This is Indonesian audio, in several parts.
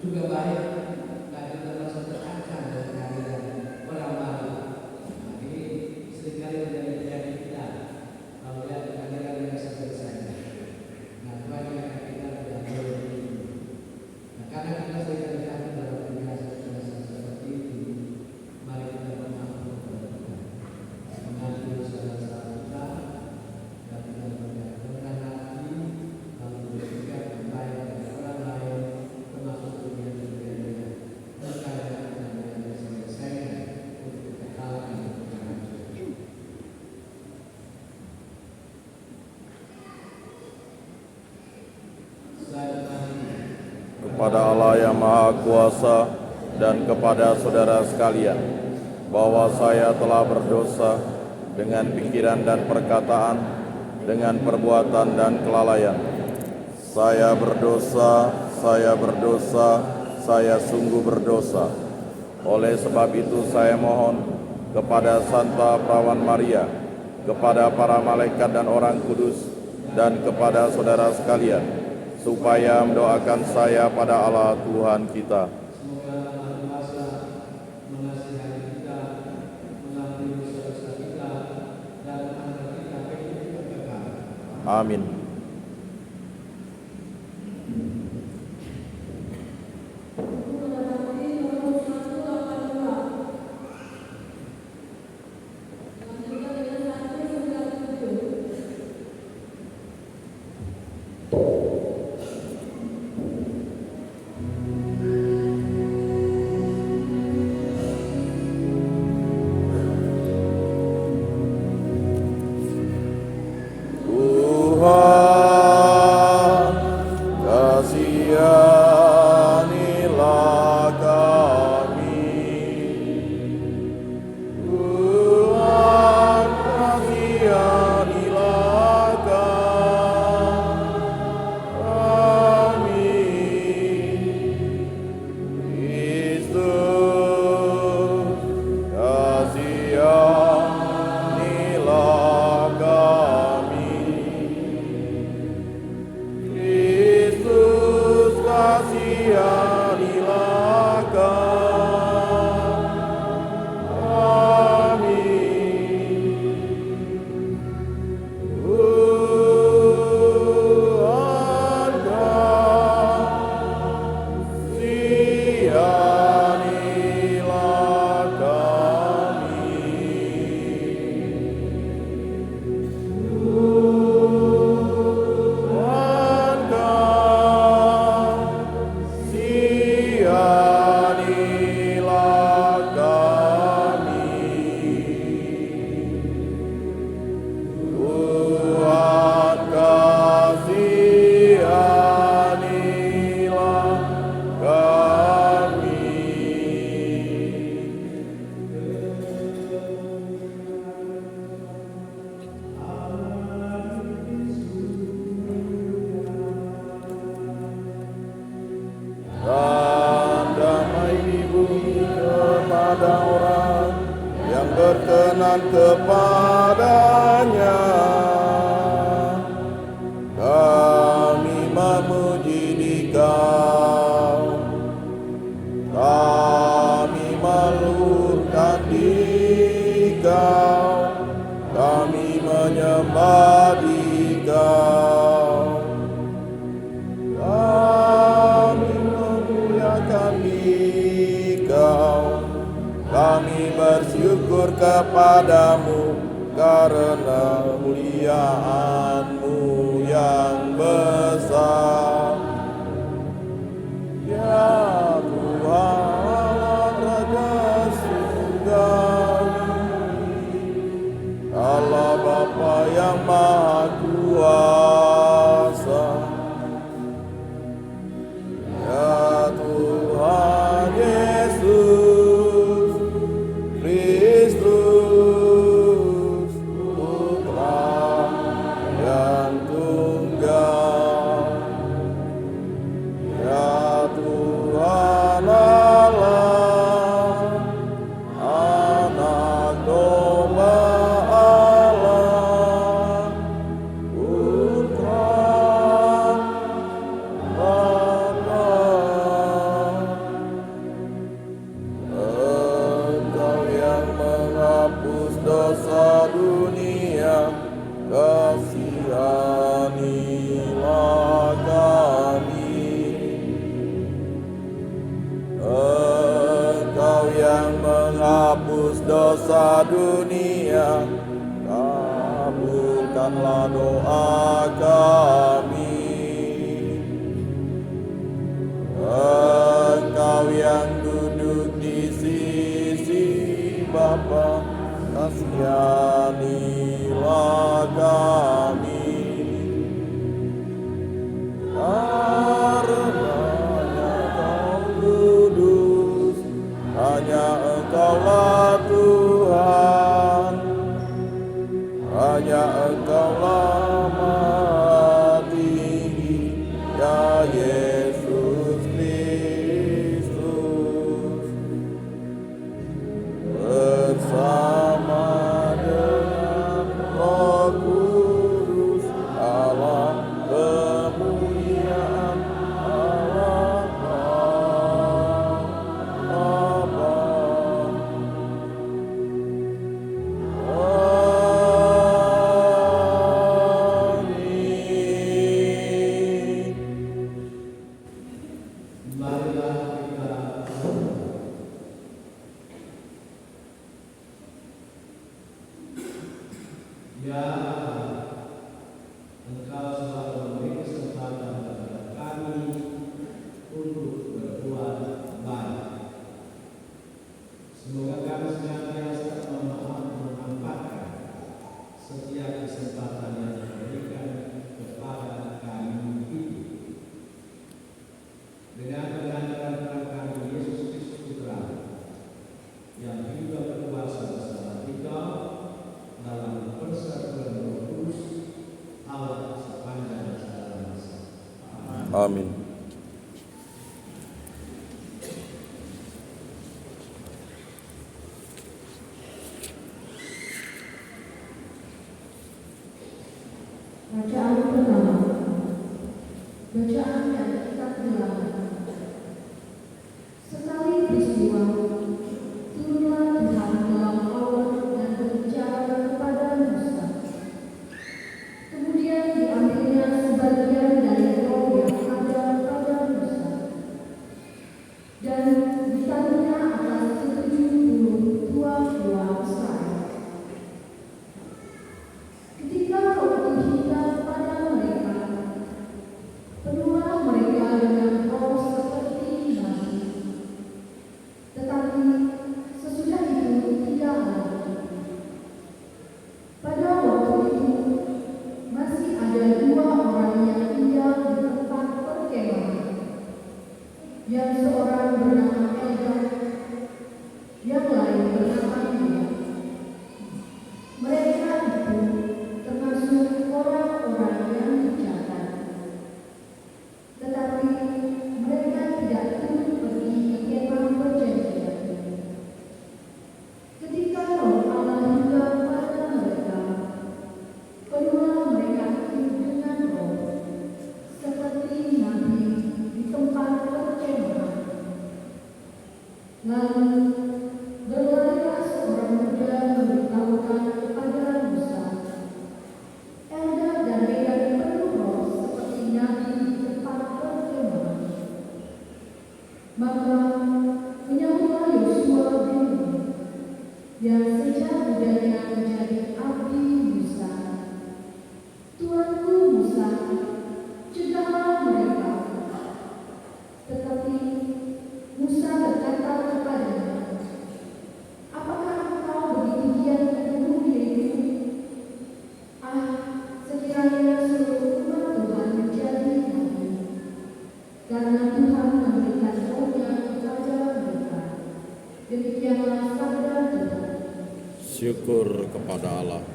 juga baik, nggak kita merasa terancam dari kehadiran orang baru. Nah, ini seringkali menjadi penyakit kita kalau lihat kehadiran yang seperti saja. Nah, banyak kita tidak boleh begitu. Nah, karena kita sering jatuh dalam kebiasaan seperti itu, mari kita bermaaf kepada Tuhan, mengakui salah-salah kita, dan kita berkenan hati, lalu bersikap yang baik kepada orang lain, termasuk dunia-dunia berkaitan dengan yang selesaikan untuk hal yang berhasil. Kepada Allah yang Maha Kuasa dan kepada saudara sekalian, bahwa saya telah berdosa dengan pikiran dan perkataan, dengan perbuatan dan kelalaian. Saya berdosa, saya sungguh berdosa. Oleh sebab itu saya mohon kepada Santa Perawan Maria, kepada para malaikat dan orang kudus, dan kepada saudara sekalian, supaya mendoakan saya pada Allah Tuhan kita. Semoga Allah Kuasa mengasihani kita, mengampuni dosa-dosa kita, dan mengangkat kita ke kehidupan kekal. Amin. Tuhan, kasihanilah kami. Tuhan, kasihanilah kami. Kristus, kasihanilah kami. Kristus, kasihanilah kami. Tuhan, kasihanilah kami. Tuhan, kasihanilah kami. Tuhan, kasihanilah kami. Dan damai di bumi kepada orang yang berkenan kepadanya. Kami memuji Dikau, kami meluluhkan Dikau, kami menyembah Dikau, kami memuliakan Dikau, kami bersyukur kepadamu karena muliaan-Mu yang besar. Ya Tuhan, Raja surgawi, Allah Bapa yang Maha Kuasa. Ya Tuhan Yesus Kristus, Putra yang tunggal, dosa dunia, kabulkanlah doa kami. Engkau yang duduk di sisi Bapa, kasihanilah kami. Karenanya Kau kudus, hanya Engkaulah Tuhan, hanya Engkaulah Maha Tinggi, ya Yesus Kristus, bersama dengan Roh Kudus, Allah kemuliaan Allah Bapa. Amin. Marilah kita Ya Allah, Engkau selalu memberi kesempatan kepada kami untuk berbuat baik. Semoga kami senantiasa memanfaatkan setiap kesempatan yang diberikan kepada kami itu. Dengan pengantaran kami Yesus Kristus Putra yang hidup berkuasa bersama kita dalam persatuan Roh Kudus Allah sepanjang segala masa. Amin. Bacaan pertama. Bacaan dari kitab Bilangan. Sekali peristiwa, turunlah Tuhan dalam awan dan berbicara kepada Musa. Kemudian diambilnya sebagian dari roh yang ada pada Musa, dan ditaruhnya atas 70 tua-tua Israel. Ketika roh itu hinggap pada mereka, penuhlah mereka dengan roh seperti nabi. Tetapi sesudah itu tidak lagi. Pada waktu itu masih ada 2 orang yang tinggal di tempat perkemahan, yang seorang bernama Eldad, yang lain bernama Dia. Mereka itu termasuk orang-orang yang dicatat, tetapi mereka tidak turut pergi ke kemah perjanjian. Ketika roh Allah hinggap pada mereka, penuhlah mereka itu dengan roh, seperti nabi di tempat perkemahan. Lalu berlarilah seorang muda memberitahukan kepada Musa, Eldad dan Medad penuh roh seperti nabi di tempat perkemahan. Maka menyahutlah Yosua bin Nun, yang sejak mudanya menjadi abdi Musa, Tuanku Musa, cegahlah mereka. Tetapi Musa berkata kepadanya, apakah engkau begitu giat membunuh dirimu? Sekiranya seluruh umat Tuhan menjadi nabi, karena Tuhan memberikan rohnya kepada mereka. Demikianlah sabda Tuhan. Syukur kepada Allah.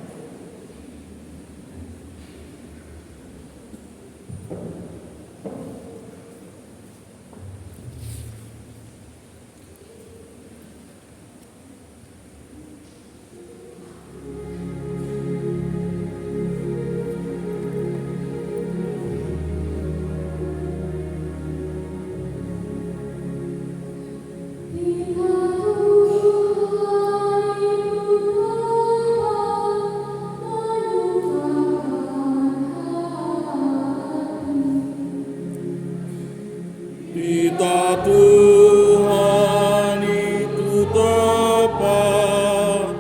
Kita Tuhan itu tepat,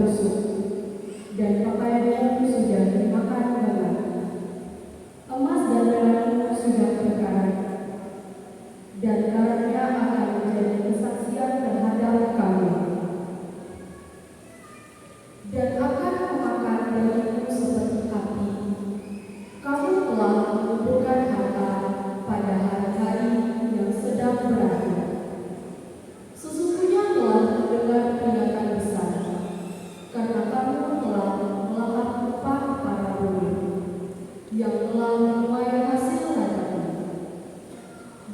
busuk, dan pakaianmu sudah dimakan belalang. Emas dan perakmu sudah berkarat, dan karatnya akan menjadi kesaksian terhadap kamu. Dan akan memakan dagingmu seperti api. Kamu telah mengumpulkan harta pada hari-hari yang sedang berakhir. Sesungguhnya telah mendengar peringatan besar, karena kamu telah melahap upah para buruh yang telah menuai hasil ladangnya.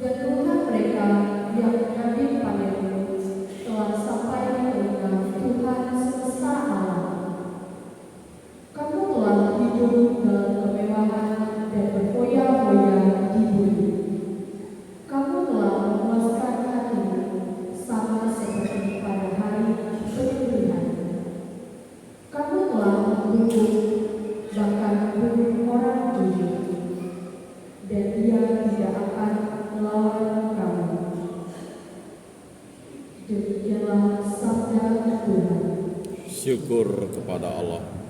Dan keluhan mereka yang mengambil panenmu telah sampai ke telinga Tuhan semesta alam. Kamu telah hidup dalam kemewahan dan berfoya-foya di bumi. Kamu telah memuaskan hatimu sama seperti pada hari penyembelihan. Kamu telah membunuh, bahkan membunuh orang jujur, dan dia tidak akan melawan kamu. Demikianlah sabda Tuhan. Syukur kepada Allah.